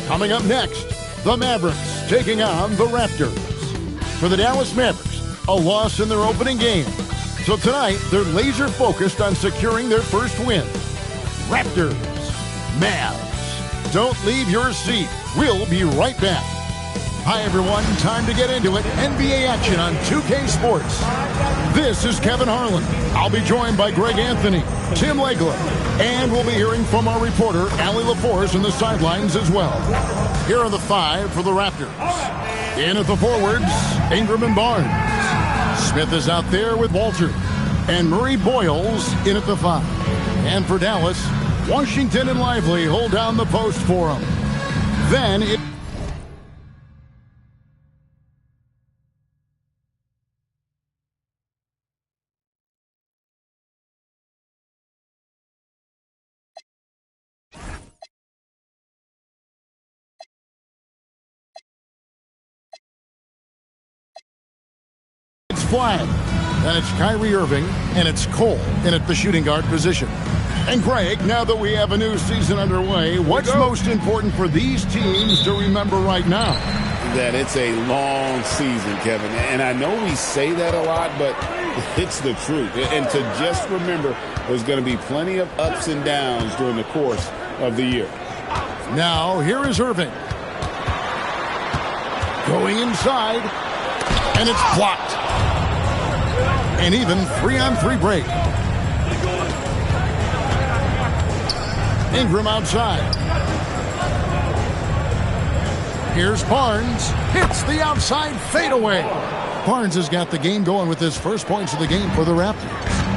Coming up next, the Mavericks taking on the Raptors. For the Dallas Mavericks, a loss in their opening game. So tonight, they're laser focused on securing their first win. Raptors, Mavs. Don't leave your seat. We'll be right back. Hi, everyone. Time to get into it. NBA action on 2K Sports. This is Kevin Harlan. I'll be joined by Greg Anthony, Tim Legler, and we'll be hearing from our reporter, Allie LaForce, in the sidelines as well. Here are the five for the Raptors. In at the forwards, Ingram and Barnes. Smith is out there with Walter. And Murray Boyles in at the five. And for Dallas, Washington and Lively hold down the post for him. Then it... It's flag. Then it's Kyrie Irving, and it's Cole in at the shooting guard position. And Greg, now that we have a new season underway, what's most important for these teams to remember right now? That it's a long season, Kevin. And I know we say that a lot, but it's the truth. And to just remember, there's going to be plenty of ups and downs during the course of the year. Now, here is Irving. Going inside, and it's blocked. And even 3-on-3 break. Ingram outside. Here's Barnes. Hits the outside fadeaway. Barnes has got the game going with his first points of the game for the Raptors.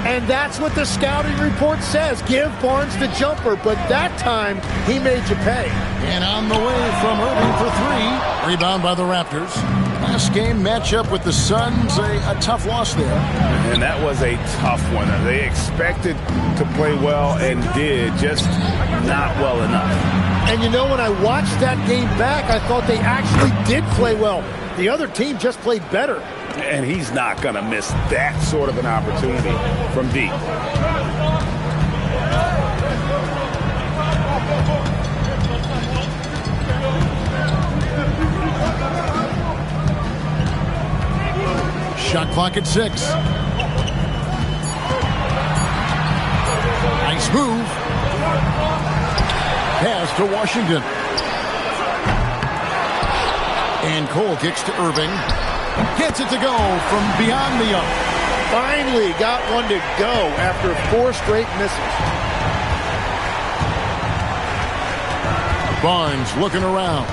And that's what the scouting report says. Give Barnes the jumper, but that time he made you pay. And on the way from Irving for three. Rebound by the Raptors. Last game matchup with the Suns, a tough loss there. And that was a tough one. They expected to play well and did, just not well enough. And you know, when I watched that game back, I thought they actually did play well. The other team just played better. And he's not going to miss that sort of an opportunity from deep. Shot clock at 6. Nice move. Pass to Washington. And Cole kicks to Irving. Gets it to go from beyond the arc. Finally got one to go after 4 straight misses. Barnes looking around.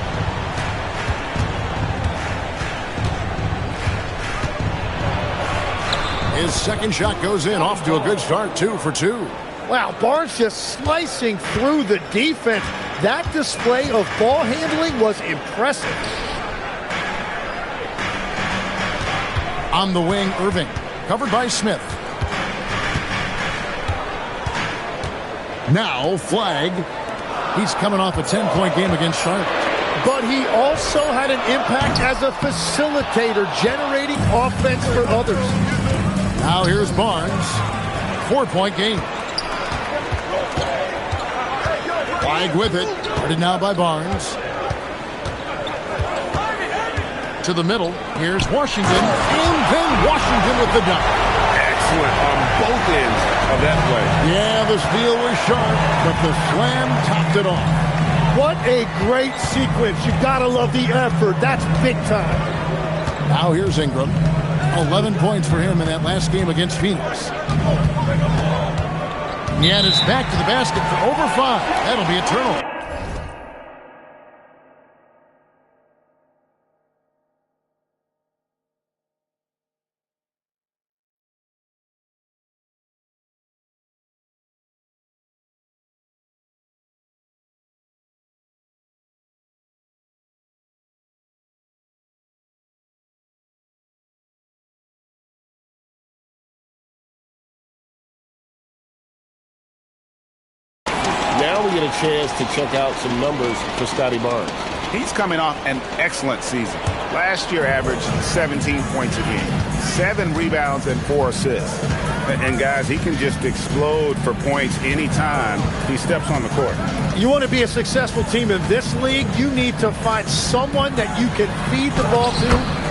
His second shot goes in, off to a good start, 2 for 2. Wow, Barnes just slicing through the defense. That display of ball handling was impressive. On the wing, Irving, covered by Smith. Now, Flag. He's coming off a 10-point game against Charlotte. But he also had an impact as a facilitator, generating offense for others. Now here's Barnes. 4-point game. Flag with it. Started now by Barnes. To the middle. Here's Washington. And then Washington with the dunk. Excellent on both ends of that play. Yeah, the steal was sharp, but the slam topped it off. What a great sequence. You gotta love the effort. That's big time. Now here's Ingram. 11 points for him in that last game against Phoenix. And it's back to the basket for over 5. That'll be a turnover. Now we get a chance to check out some numbers for Scotty Barnes. He's coming off an excellent season. Last year averaged 17 points a game, 7 rebounds and 4 assists. And guys, he can just explode for points anytime he steps on the court. You want to be a successful team in this league, you need to find someone that you can feed the ball to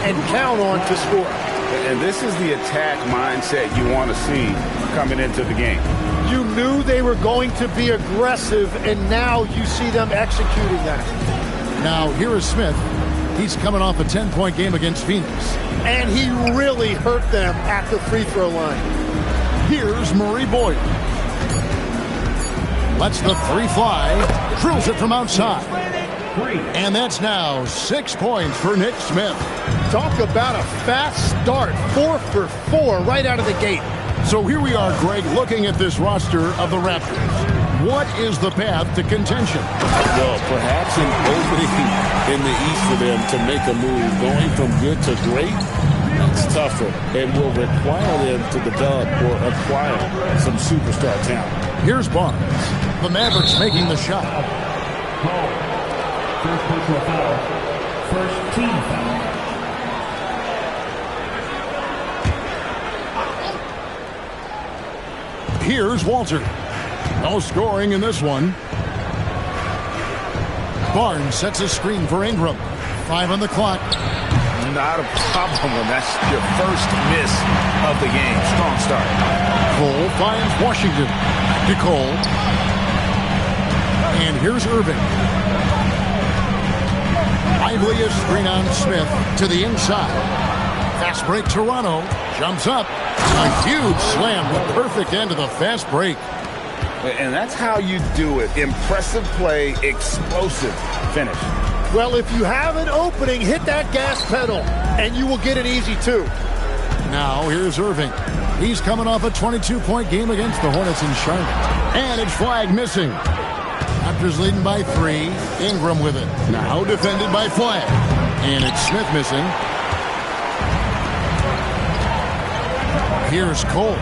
and count on to score. And this is the attack mindset you want to see coming into the game. You knew they were going to be aggressive, and now you see them executing that. Now, here is Smith. He's coming off a 10-point game against Phoenix. And he really hurt them at the free throw line. Here's Murray Boyle. Lets the three fly. Drills it from outside. And that's now 6 points for Nick Smith. Talk about a fast start. 4 for 4 right out of the gate. So here we are, Greg, looking at this roster of the Raptors. What is the path to contention? Well, perhaps an opening in the East for them to make a move. Going from good to great, it's tougher and will require them to develop or acquire some superstar talent. Here's Barnes. The Mavericks making the shot. First personal foul. First team foul. Here's Walter. No scoring in this one. Barnes sets a screen for Ingram. 5 on the clock. Not a problem when that's your first miss of the game. Strong start. Cole finds Washington. To Cole. And here's Irving. Liveliest screen on Smith to the inside. Fast break Toronto. Jumps up. A huge slam. The perfect end of the fast break. And that's how you do it. Impressive play, explosive finish. Well, if you have an opening, hit that gas pedal, and you will get an easy 2. Now, here's Irving. He's coming off a 22-point game against the Hornets in Charlotte. And it's flag missing. Raptors leading by 3. Ingram with it. Now defended by Flag. And it's Smith missing. Here's Cole.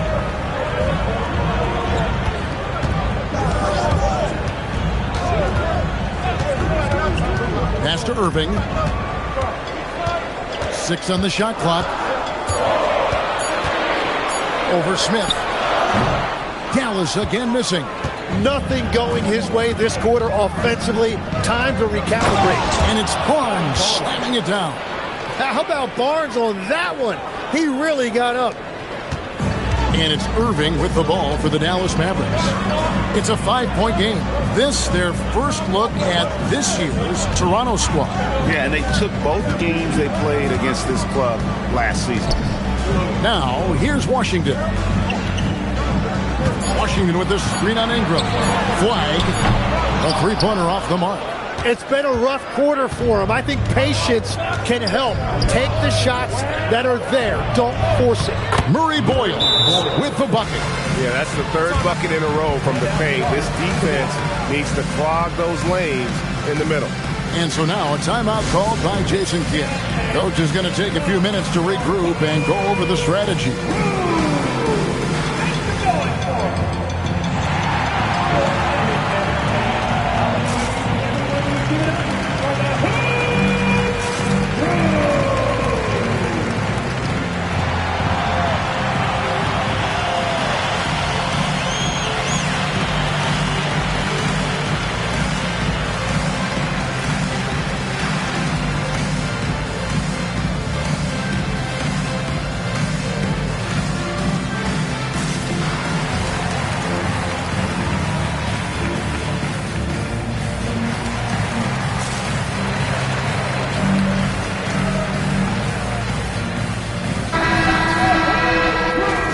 Pass to Irving. 6 on the shot clock. Over Smith. Dallas again missing. Nothing going his way this quarter offensively. Time to recalibrate. And it's Barnes slamming it down. How about Barnes on that one? He really got up. And it's Irving with the ball for the Dallas Mavericks. It's a 5-point game. This, their first look at this year's Toronto squad. Yeah, and they took both games they played against this club last season. Now, here's Washington. Washington with this screen on Ingram. Flag. A three-pointer off the mark. It's been a rough quarter for him. I think patience can help. Take the shots that are there. Don't force it. Murray Boyle with the bucket. Yeah, that's the 3rd bucket in a row from the paint. This defense needs to clog those lanes in the middle. And so now a timeout called by Jason Kidd. Coach is going to take a few minutes to regroup and go over the strategy.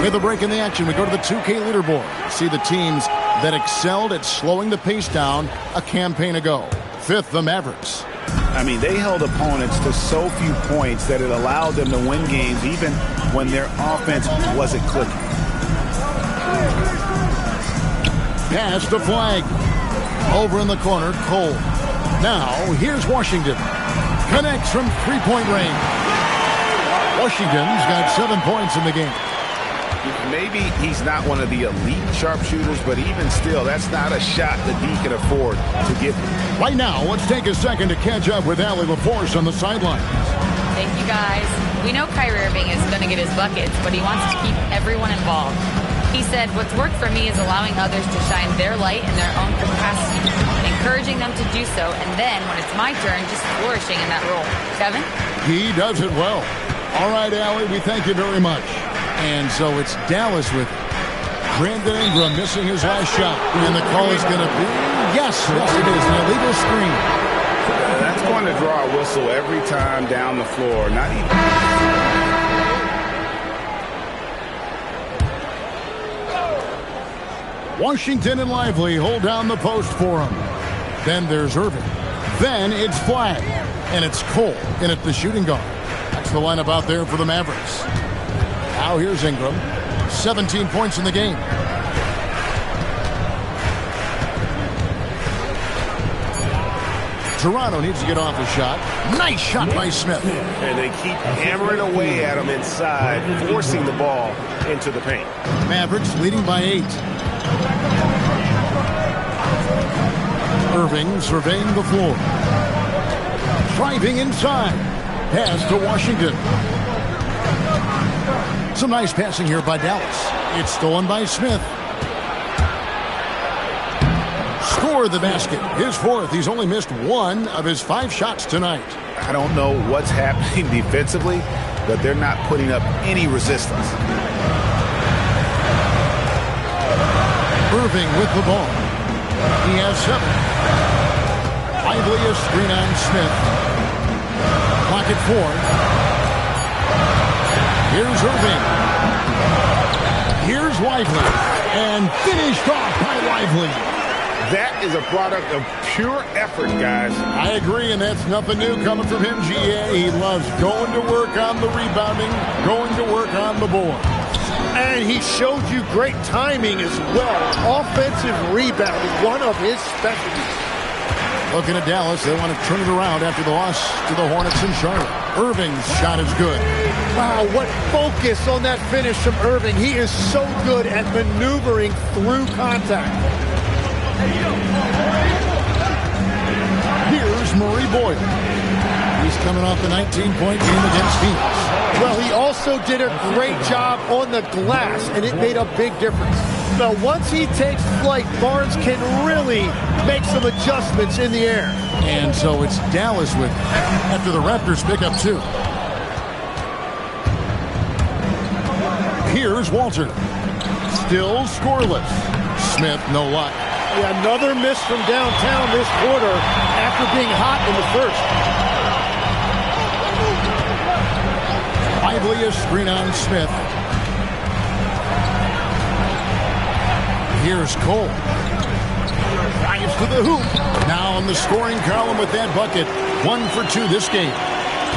With a break in the action, we go to the 2K leaderboard. See the teams that excelled at slowing the pace down a campaign ago. 5th, the Mavericks. I mean, they held opponents to so few points that it allowed them to win games even when their offense wasn't clicking. Pass to Flag. Over in the corner, Cole. Now, here's Washington. Connects from three-point range. Washington's got 7 points in the game. Maybe he's not one of the elite sharpshooters, but even still, that's not a shot that he can afford to give. Right now, let's take a second to catch up with Allie LaForce on the sideline. Thank you, guys. We know Kyrie Irving is going to get his buckets, but he wants to keep everyone involved. He said, what's worked for me is allowing others to shine their light in their own capacity, encouraging them to do so, and then, when it's my turn, just flourishing in that role. Kevin? He does it well. All right, Allie, we thank you very much. And so it's Dallas with Brandon Ingram missing his last shot. And the call is going to be, yes, it is, an illegal screen. That's going to draw a whistle every time down the floor. Not even... Washington and Lively hold down the post for him. Then there's Irving. Then it's Flag. And it's Cole in at the shooting guard. That's the lineup out there for the Mavericks. Now here's Ingram. 17 points in the game. Toronto needs to get off a shot. Nice shot by Smith. And they keep hammering away at him inside, forcing the ball into the paint. Mavericks leading by 8. Irving surveying the floor. Driving inside. Pass to Washington. Some nice passing here by Dallas. It's stolen by Smith. Score the basket. His 4th. He's only missed 1 of his 5 shots tonight. I don't know what's happening defensively, but they're not putting up any resistance. Irving with the ball. He has 7. Lively a screen on Smith. Clock at 4. Here's Irving. Here's Lively. And finished off by Lively. That is a product of pure effort, guys. I agree, and that's nothing new coming from him, GA. He loves going to work on the rebounding, going to work on the board. And he showed you great timing as well. Offensive rebounding, one of his specialties. Looking at Dallas, they want to turn it around after the loss to the Hornets in Charlotte. Irving's shot is good. Wow, what focus on that finish from Irving. He is so good at maneuvering through contact. Here's Murray Boyle. He's coming off the 19-point game against Phoenix. Well, he also did a great job on the glass, and it made a big difference. Now, once he takes flight, Barnes can really make some adjustments in the air. And so it's Dallas with, after the Raptors pick up 2. Here's Walter. Still scoreless. Smith, no luck. Yeah, another miss from downtown this quarter after being hot in the first. Lively a screen on Smith. Here's Cole. Drives to the hoop. Now on the scoring column with that bucket. 1 for 2 this game.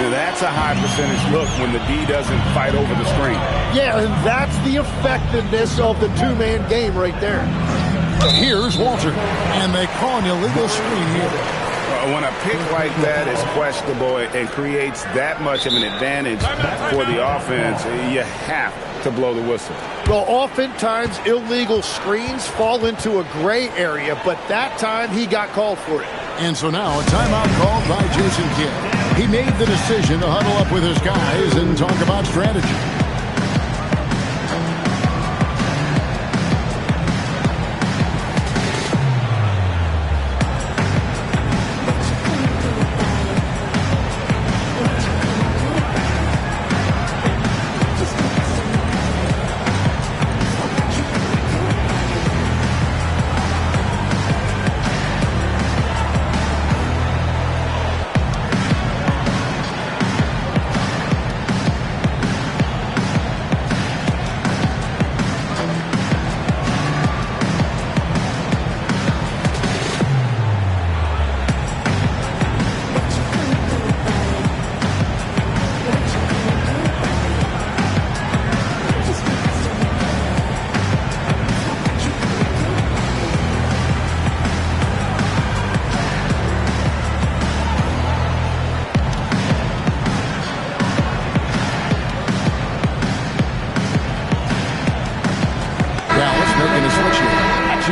That's a high percentage look when the D doesn't fight over the screen. Yeah, and that's the effectiveness of the two-man game right there. Here's Walter. And they call an illegal screen here. When a pick like that is questionable and creates that much of an advantage for the offense, you have to blow the whistle. Well, oftentimes illegal screens fall into a gray area, but that time he got called for it. And so now a timeout called by Jason Kidd. He made the decision to huddle up with his guys and talk about strategy.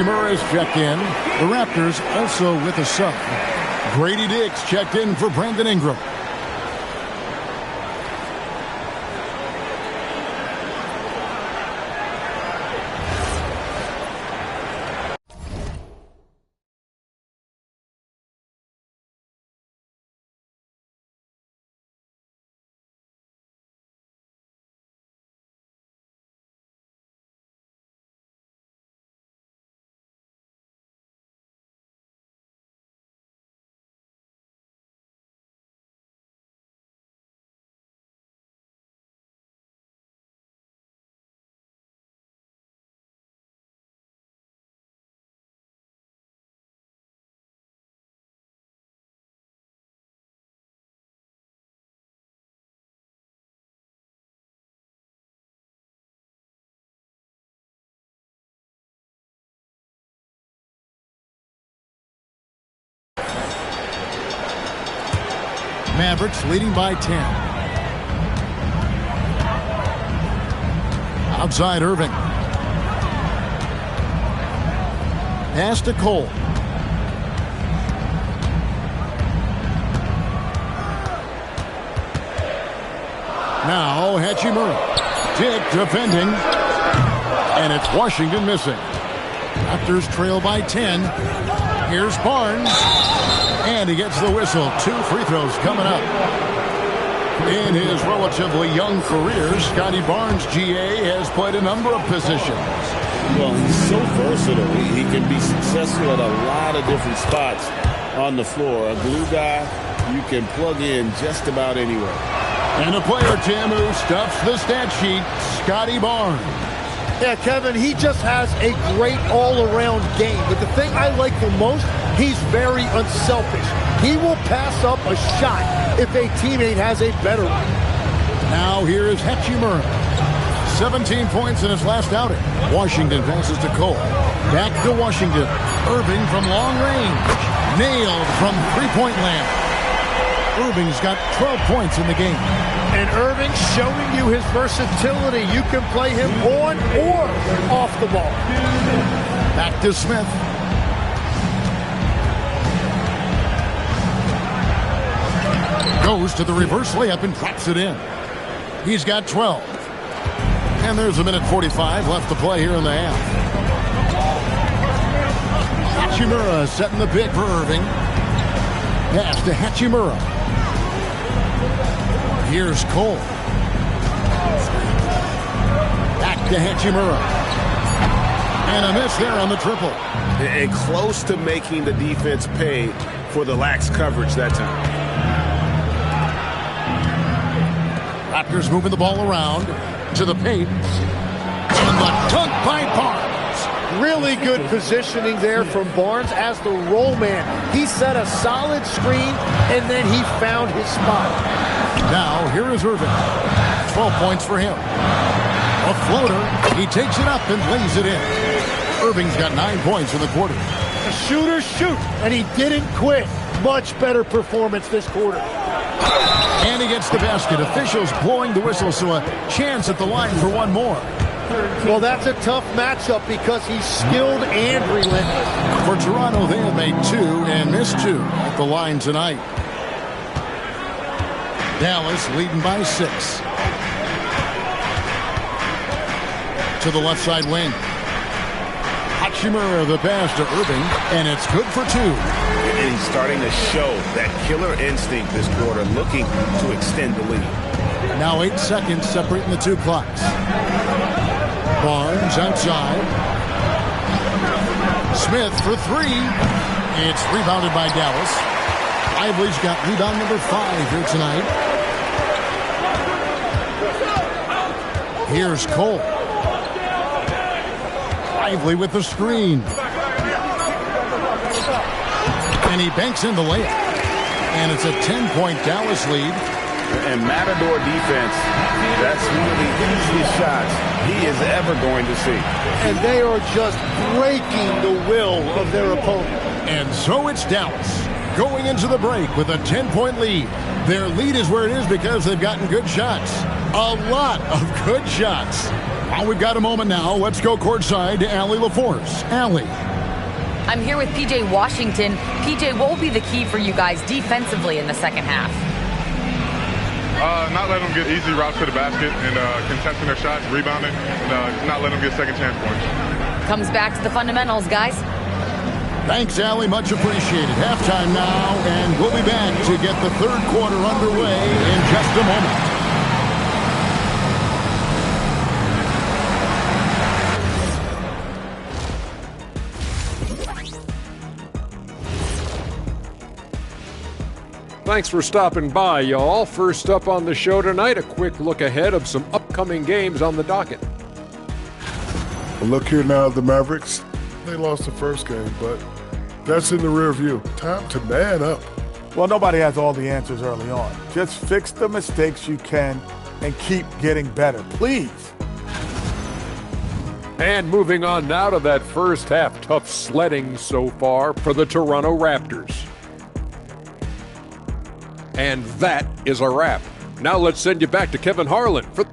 Murray's checked in. The Raptors also with a sub. Grady Diggs checked in for Brandon Ingram. Mavericks leading by 10. Outside Irving. Pass to Cole. Now Hachimura. Dick defending. And it's Washington missing. Raptors trail by 10. Here's Barnes. And he gets the whistle. 2 free throws coming up. In his relatively young career, Scotty Barnes, GA, has played a number of positions. Well, he's so versatile. He can be successful at a lot of different spots on the floor. A glue guy you can plug in just about anywhere. And a player, Tim, who stuffs the stat sheet, Scotty Barnes. Yeah, Kevin, he just has a great all-around game. But the thing I like the most, he's very unselfish. He will pass up a shot if a teammate has a better one. Now here is Hachimura. 17 points in his last outing. Washington passes to Cole. Back to Washington. Irving from long range. Nailed from three-point land. Irving's got 12 points in the game. And Irving showing you his versatility. You can play him on or off the ball. Back to Smith. Goes to the reverse layup and drops it in. He's got 12. And there's a minute 45 left to play here in the half. Hachimura setting the pick for Irving. Pass to Hachimura. Here's Cole. Back to Hachimura. And a miss there on the triple. And close to making the defense pay for the lax coverage that time. Raptors moving the ball around to the paint. And the dunk by Barnes. Really good positioning there from Barnes as the roll man. He set a solid screen, and then he found his spot. Now, here is Irving. 12 points for him. A floater. He takes it up and lays it in. Irving's got 9 points in the quarter. The shooters shoot, and he didn't quit. Much better performance this quarter. And he gets the basket. Officials blowing the whistle, so a chance at the line for one more. Well, that's a tough matchup because he's skilled and relentless. For Toronto, they have made 2 and missed 2 at the line tonight. Dallas leading by 6. To the left side wing. Hachimura the pass to Irving, and it's good for 2. And he's starting to show that killer instinct this quarter, looking to extend the lead. Now 8 seconds separating the 2 clocks. Barnes outside. Smith for 3. It's rebounded by Dallas. Lively's got rebound number 5 here tonight. Here's Cole. Lively with the screen. And he banks in the layup. And it's a 10-point Dallas lead. And Matador defense, that's one of the easiest shots he is ever going to see. And they are just breaking the will of their opponent. And so it's Dallas going into the break with a 10-point lead. Their lead is where it is because they've gotten good shots. A lot of good shots. Well, we've got a moment now. Let's go courtside to Allie LaForce. Allie. I'm here with P.J. Washington. P.J., what will be the key for you guys defensively in the second half? Not letting them get easy routes to the basket and contesting their shots, rebounding, and not letting them get second chance points. Comes back to the fundamentals, guys. Thanks, Allie. Much appreciated. Halftime now, and we'll be back to get the third quarter underway in just a moment. Thanks for stopping by, y'all. First up on the show tonight, a quick look ahead of some upcoming games on the docket. A look here now at the Mavericks. They lost the first game, but that's in the rear view. Time to man up. Well, nobody has all the answers early on. Just fix the mistakes you can and keep getting better, please. And moving on now to that first half tough sledding so far for the Toronto Raptors. And that is a wrap. Now let's send you back to Kevin Harlan for...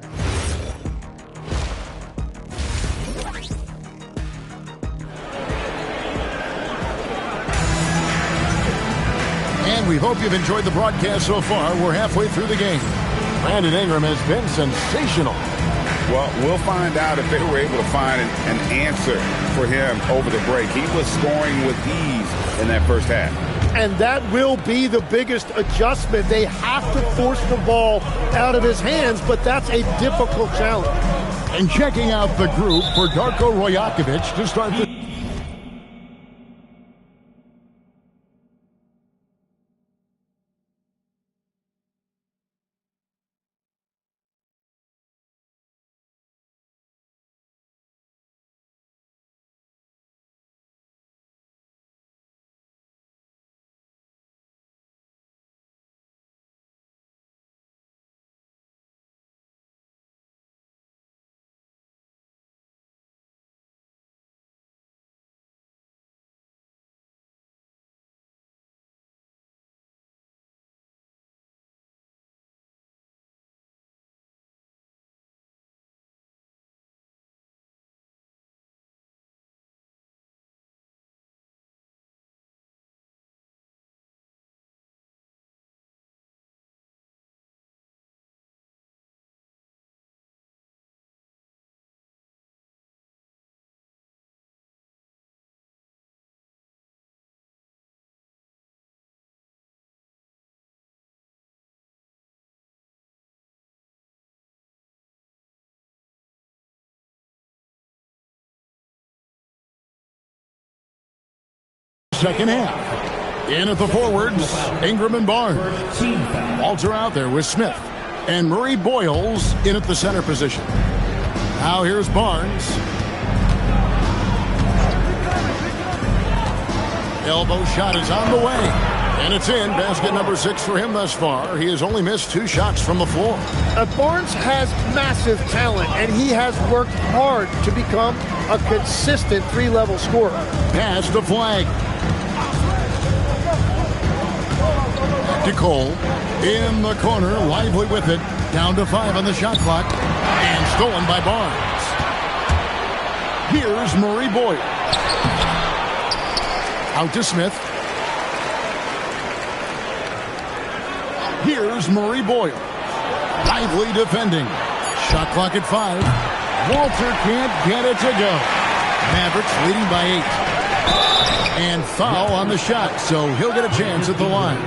And we hope you've enjoyed the broadcast so far. We're halfway through the game. Brandon Ingram has been sensational. Well, we'll find out if they were able to find an answer for him over the break. He was scoring with ease in that first half. And that will be the biggest adjustment. They have to force the ball out of his hands, but that's a difficult challenge. And checking out the group for Darko Rajakovic to start the... Second half. In at the forwards, Ingram and Barnes. Walter out there with Smith. And Murray Boyles in at the center position. Now here's Barnes. Elbow shot is on the way. And it's in. Basket number 6 for him thus far. He has only missed 2 shots from the floor. Barnes has massive talent, and he has worked hard to become a consistent 3-level scorer. Pass the flag. To Cole. In the corner, Lively with it. Down to 5 on the shot clock. And stolen by Barnes. Here's Murray Boyd. Out to Smith. Here's Murray Boyd. Lively defending. Shot clock at 5. Walter can't get it to go. Mavericks leading by 8. And foul on the shot, so he'll get a chance at the line.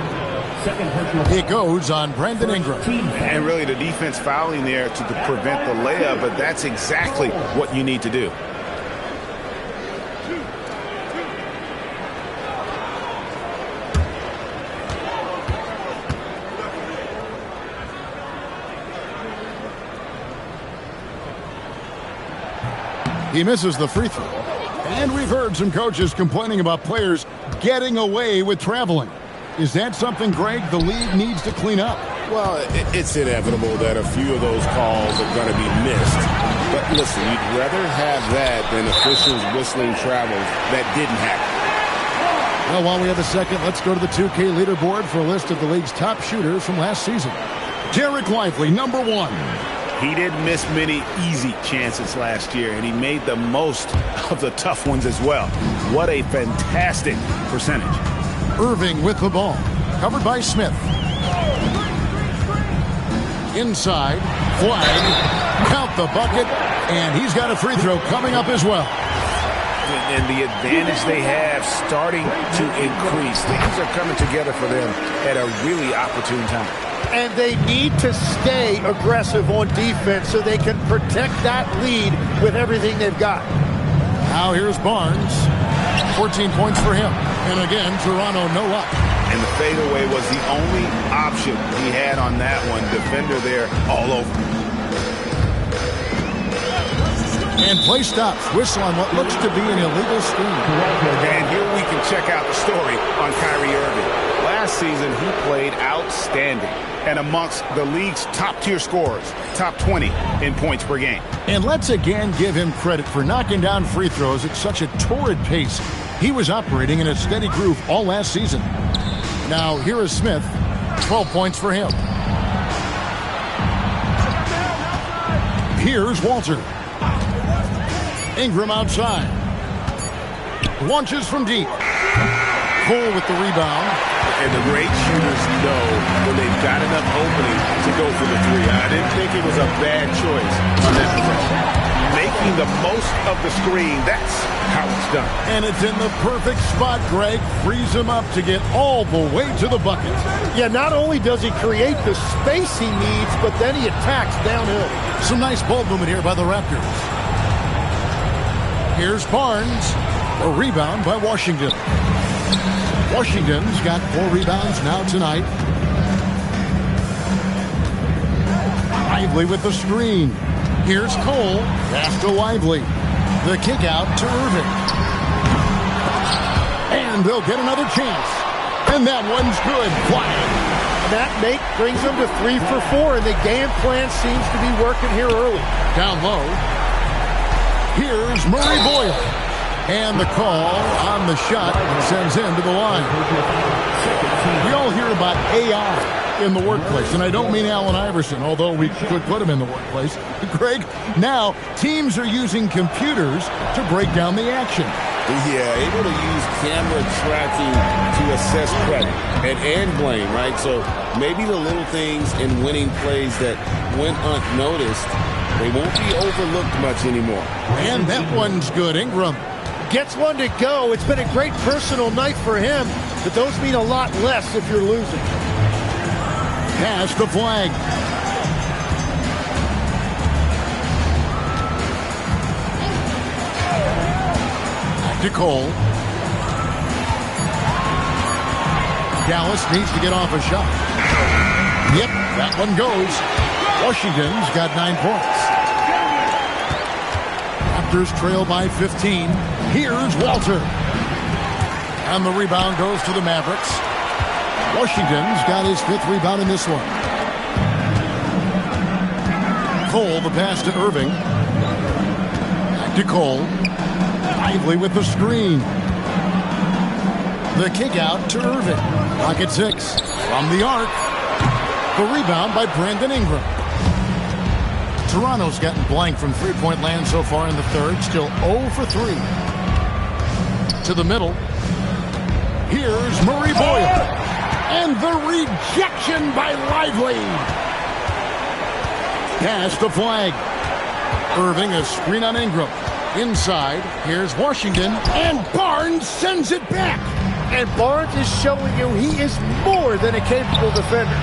It goes on Brandon Ingram. And really the defense fouling there to prevent the layup, but that's exactly what you need to do. He misses the free throw. And we've heard some coaches complaining about players getting away with traveling. Is that something, Greg, the league needs to clean up? Well, it's inevitable that a few of those calls are going to be missed. But listen, you'd rather have that than officials whistling travels that didn't happen. Well, while we have a second, let's go to the 2K leaderboard for a list of the league's top shooters from last season. Derek Lively, number 1. He didn't miss many easy chances last year, and he made the most of the tough ones as well. What a fantastic percentage. Irving with the ball. Covered by Smith. Inside. Flag. Count the bucket. And he's got a free throw coming up as well. And the advantage they have starting to increase. Things are coming together for them at a really opportune time. And they need to stay aggressive on defense so they can protect that lead with everything they've got. Now here's Barnes. 14 points for him. And again, Toronto no luck. And the fadeaway was the only option he had on that one. Defender there all over. And play stops. Whistle on what looks to be an illegal screen. And here we can check out the story on Kyrie Irving. Last season, he played outstanding and amongst the league's top-tier scorers, top 20 in points per game. And let's again give him credit for knocking down free throws at such a torrid pace. He was operating in a steady groove all last season. Now, here is Smith. 12 points for him. Here's Walter. Ingram outside. Launches from deep. Cole with the rebound. And the great shooters know when they've got enough opening to go for the three. I didn't think it was a bad choice on that possession. Making the most of the screen, that's how it's done. And it's in the perfect spot, Greg. Frees him up to get all the way to the bucket. Yeah, not only does he create the space he needs, but then he attacks downhill. Some nice ball movement here by the Raptors. Here's Barnes. A rebound by Washington. Washington's got 4 rebounds now tonight. Lively with the screen. Here's Cole. Pass to Lively. The kick out to Irving. And they'll get another chance. And that one's good. Flying. That make brings them to 3 for 4, and the game plan seems to be working here early. Down low. Here's Murray Boyle. And the call on the shot sends him to the line. We all hear about AI in the workplace, and I don't mean Allen Iverson, although we could put him in the workplace. Greg, now teams are using computers to break down the action. Yeah, able to use camera tracking to assess credit and blame, right? So maybe the little things in winning plays that went unnoticed, they won't be overlooked much anymore. And that one's good. Ingram gets one to go. It's been a great personal night for him, but those mean a lot less if you're losing. Pass the flag. Back to Cole. Dallas needs to get off a shot. Yep, that one goes. Washington's got 9 points. Raptors trail by 15. Here's Walter. And the rebound goes to the Mavericks. Washington's got his 5th rebound in this one. Cole, the pass to Irving. Back to Cole. Lively with the screen. The kick out to Irving. Pocket 6 from the arc. The rebound by Brandon Ingram. Toronto's gotten blank from three-point land so far in the third. Still 0 for 3. To the middle. Here's Murray Boyle. And the rejection by Lively. Pass the flag. Irving, a screen on Ingram. Inside, here's Washington. And Barnes sends it back. And Barnes is showing you he is more than a capable defender.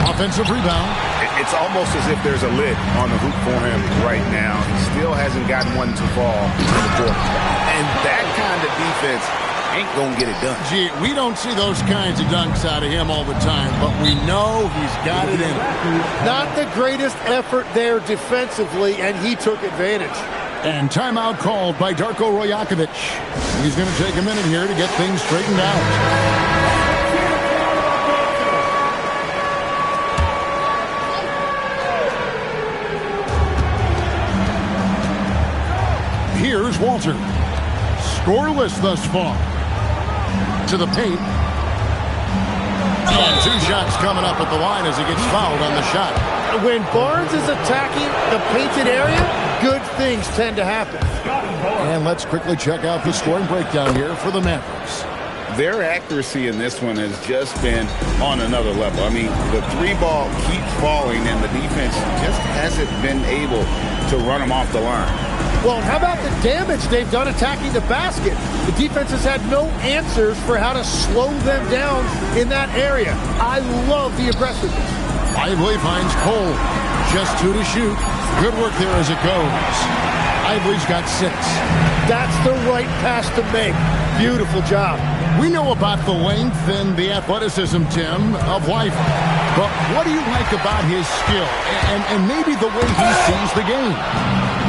Offensive rebound. It's almost as if there's a lid on the hoop for him right now. He still hasn't gotten one to fall to the court. And that kind of defense ain't going to get it done. Gee, we don't see those kinds of dunks out of him all the time, but we know he's got it in him. Not the greatest effort there defensively, and he took advantage. And timeout called by Darko Rojakovic. He's going to take a minute here to get things straightened out. Here's Walter. Scoreless thus far. To the paint. And 2 shots coming up at the line as he gets fouled on the shot. When Barnes is attacking the painted area, good things tend to happen. And let's quickly check out the scoring breakdown here for the Mavericks. Their accuracy in this one has just been on another level. I mean, the 3-ball keeps falling, and the defense just hasn't been able to run them off the line. Well, how about the damage they've done attacking the basket? The defense has had no answers for how to slow them down in that area. I love the aggressiveness. Lively finds Cole. Just 2 to shoot. Good work there as it goes. Lively's got 6. That's the right pass to make. Beautiful job. We know about the length and the athleticism, Tim, of Lively. But what do you like about his skill and maybe the way he sees the game?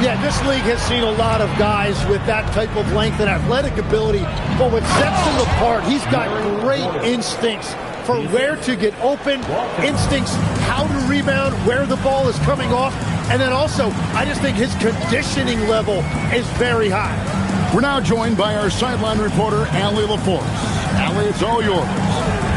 Yeah, this league has seen a lot of guys with that type of length and athletic ability, but what sets him apart, he's got great instincts for where to get open, instincts how to rebound, where the ball is coming off, and then also, I just think his conditioning level is very high. We're now joined by our sideline reporter, Allie LaForce. Allie, it's all yours.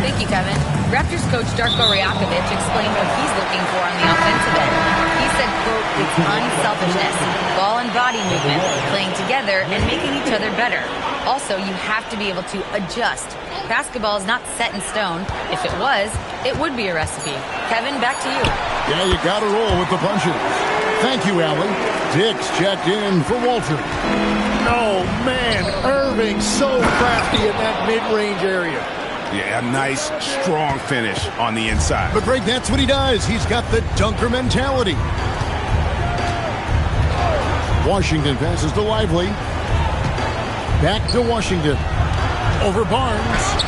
Thank you, Kevin. Raptors coach Darko Rajakovic explained what he's looking for on the offensive end. He said, quote, "It's unselfishness, ball and body movement, playing together and making each other better. Also, you have to be able to adjust. Basketball is not set in stone. If it was, it would be a recipe." Kevin, back to you. Yeah, you got to roll with the punches. Thank you, Allie. Dick's checked in for Walter. Oh, man, Irving so crafty in that mid-range area. Yeah, a nice, strong finish on the inside. But, Greg, that's what he does. He's got the dunker mentality. Washington passes to Lively. Back to Washington. Over Barnes.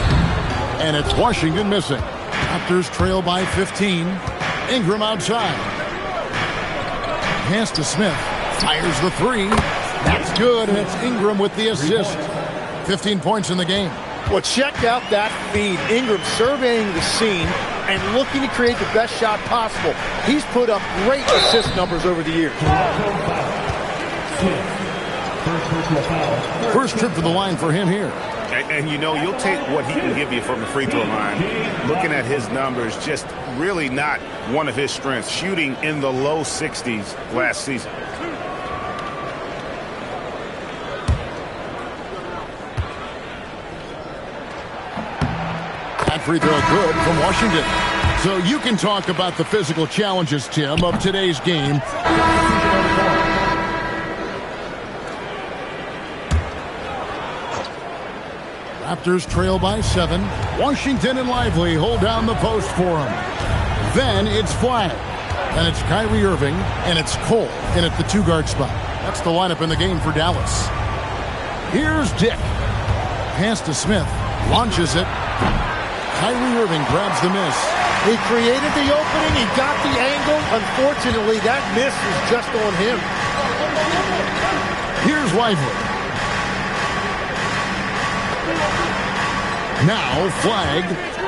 And it's Washington missing. Raptors trail by 15. Ingram outside. Pass to Smith. Fires the three. That's good, and it's Ingram with the assist. 15 points in the game. Well, check out that feed. Ingram surveying the scene and looking to create the best shot possible. He's put up great assist numbers over the years. First trip to the line for him here. And you know, you'll take what he can give you from the free throw line. Looking at his numbers, just really not one of his strengths. Shooting in the low 60s last season. That free throw good from Washington. So you can talk about the physical challenges, Tim, of today's game. Raptors trail by 7. Washington and Lively hold down the post for him. Then it's Flag. And it's Kyrie Irving. And it's Cole in at the 2-guard spot. That's the lineup in the game for Dallas. Here's Dick. Pass to Smith. Launches it. Kyrie Irving grabs the miss. He created the opening. He got the angle. Unfortunately, that miss is just on him. Here's Lively. Now Flag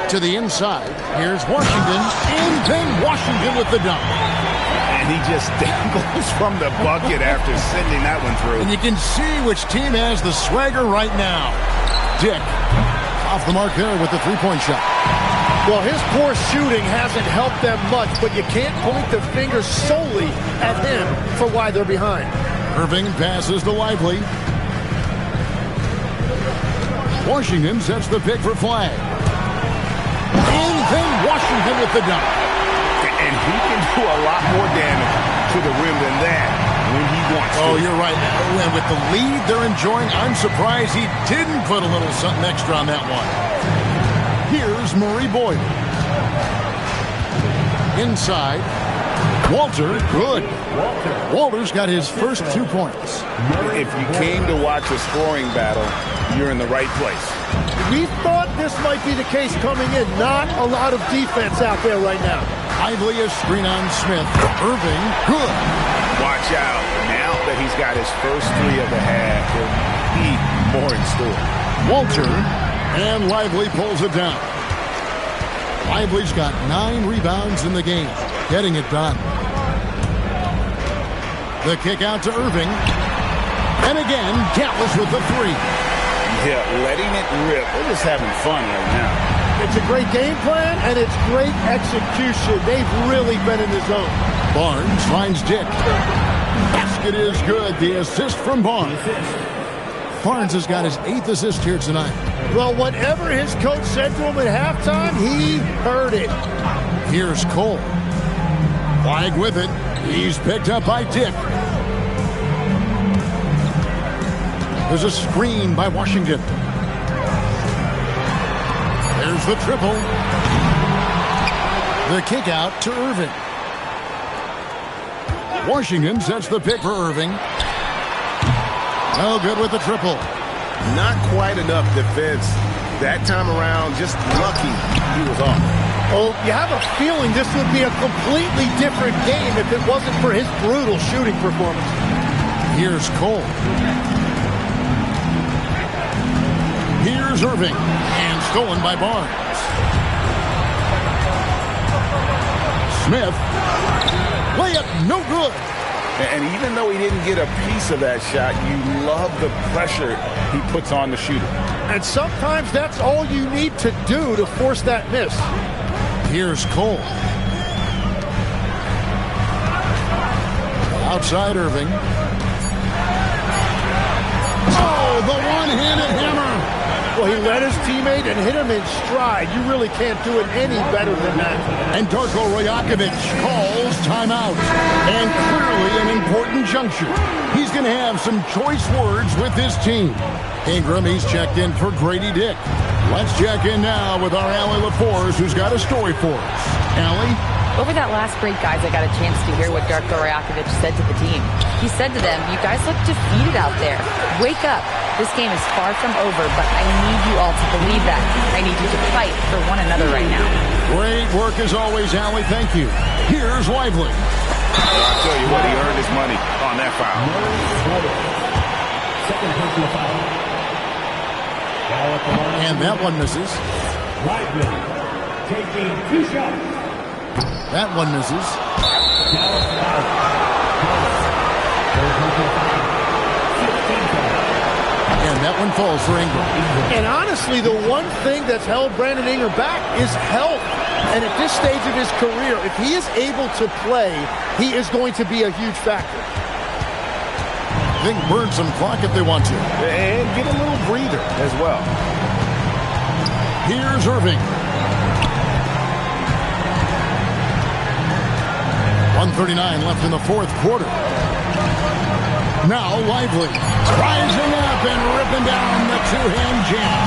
to the inside. Here's Washington. And then Washington with the dunk. And he just dangles from the bucket after sending that one through. And you can see which team has the swagger right now. Dick off the mark there with the three-point shot. Well, his poor shooting hasn't helped them much, but you can't point the finger solely at him for why they're behind. Irving passes to Lively. Washington sets the pick for Flag. And then Washington with the dunk. And he can do a lot more damage to the rim than that when he wants to. Oh, you're right. And with the lead they're enjoying, I'm surprised he didn't put a little something extra on that one. Here's Murray Boyd. Inside. Walter, good. Walter's got his first 2 points. If you came to watch a scoring battle, you're in the right place. We thought this might be the case coming in. Not a lot of defense out there right now. Lively a screen on Smith. Irving, good. Watch out. Now that he's got his first three of the half, there'll be more in store. Walter, and Lively pulls it down. Lively's got 9 rebounds in the game. Getting it done. The kick out to Irving. And again, Dallas with the three. Yeah, letting it rip. They're just having fun right now. It's a great game plan, and it's great execution. They've really been in the zone. Barnes finds Dick. Basket is good. The assist from Barnes. Barnes has got his 8th assist here tonight. Well, whatever his coach said to him at halftime, he heard it. Here's Cole. Flag with it. He's picked up by Dick. There's a screen by Washington. There's the triple. The kick out to Irving. Washington sets the pick for Irving. No good with the triple. Not quite enough defense that time around. Just lucky he was off. Oh, you have a feeling this would be a completely different game if it wasn't for his brutal shooting performance. Here's Cole. Here's Irving. And stolen by Barnes. Smith. Layup, no good. And even though he didn't get a piece of that shot, you love the pressure he puts on the shooter. And sometimes that's all you need to do to force that miss. Here's Cole. Outside Irving. Oh, the one-handed hammer. Well, he led his teammate and hit him in stride. You really can't do it any better than that. And Darko Rajakovic calls timeout. And clearly an important juncture. He's going to have some choice words with his team. Ingram, he's checked in for Grady Dick. Let's check in now with our Allie LaForce, who's got a story for us. Allie? Over that last break, guys, I got a chance to hear what Darko Rajakovic said to the team. He said to them, you guys look defeated out there. Wake up. This game is far from over, but I need you all to believe that. I need you to fight for one another right now. Great work as always, Allie. Thank you. Here's Lively. I'll tell you what, he earned his money on that foul. Second personal foul. And that one misses. Lively taking 2 shots. That one misses. And that one falls for Ingram. And honestly, the one thing that's held Brandon Ingram back is health. And at this stage of his career, if he is able to play, he is going to be a huge factor. They can burn some clock if they want to. And get a little breather as well. Here's Irving. 1:39 left in the fourth quarter. Now Lively rising up and ripping down the two-hand jam.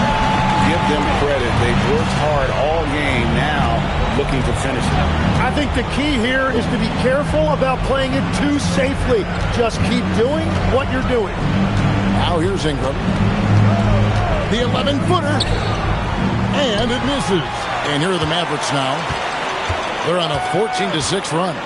Give them credit. They've worked hard all game, now looking to finish it. I think the key here is to be careful about playing it too safely. Just keep doing what you're doing. Now here's Ingram. The 11-footer. And it misses. And here are the Mavericks now. They're on a 14-6 run.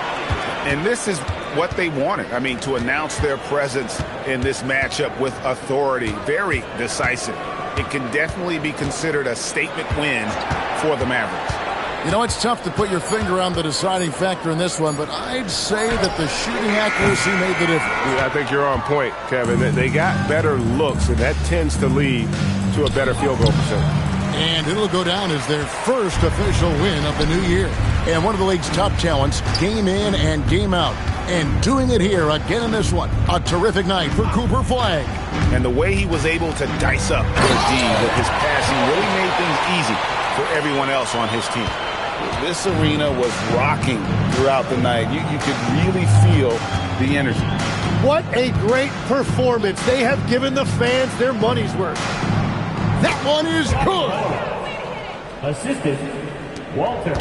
And this is what they wanted. I mean, to announce their presence in this matchup with authority. Very decisive. It can definitely be considered a statement win for the Mavericks. You know, it's tough to put your finger on the deciding factor in this one, but I'd say that the shooting accuracy made the difference. Yeah, I think you're on point, Kevin. They got better looks, and that tends to lead to a better field goal percentage. And it'll go down as their first official win of the new year. And one of the league's top talents, game in and game out. And doing it here again in this one. A terrific night for Cooper Flagg. And the way he was able to dice up their D with his passing really made things easy for everyone else on his team. This arena was rocking throughout the night. You could really feel the energy. What a great performance. They have given the fans their money's worth. That one is good. Assistant, Walter.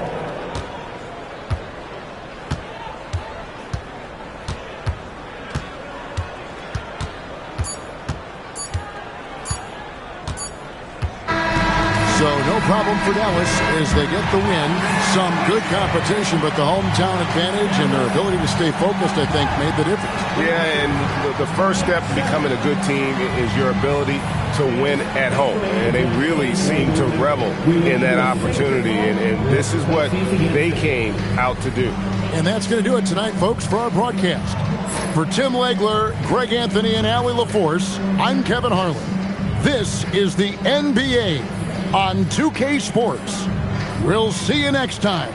So no problem for Dallas as they get the win. Some good competition, but the hometown advantage and their ability to stay focused, I think, made the difference. Yeah, and the first step to becoming a good team is your ability to win at home. And they really seem to revel in that opportunity, and this is what they came out to do. And that's going to do it tonight, folks, for our broadcast. For Tim Legler, Greg Anthony, and Allie LaForce, I'm Kevin Harlan. This is the NBA on 2K Sports. We'll see you next time.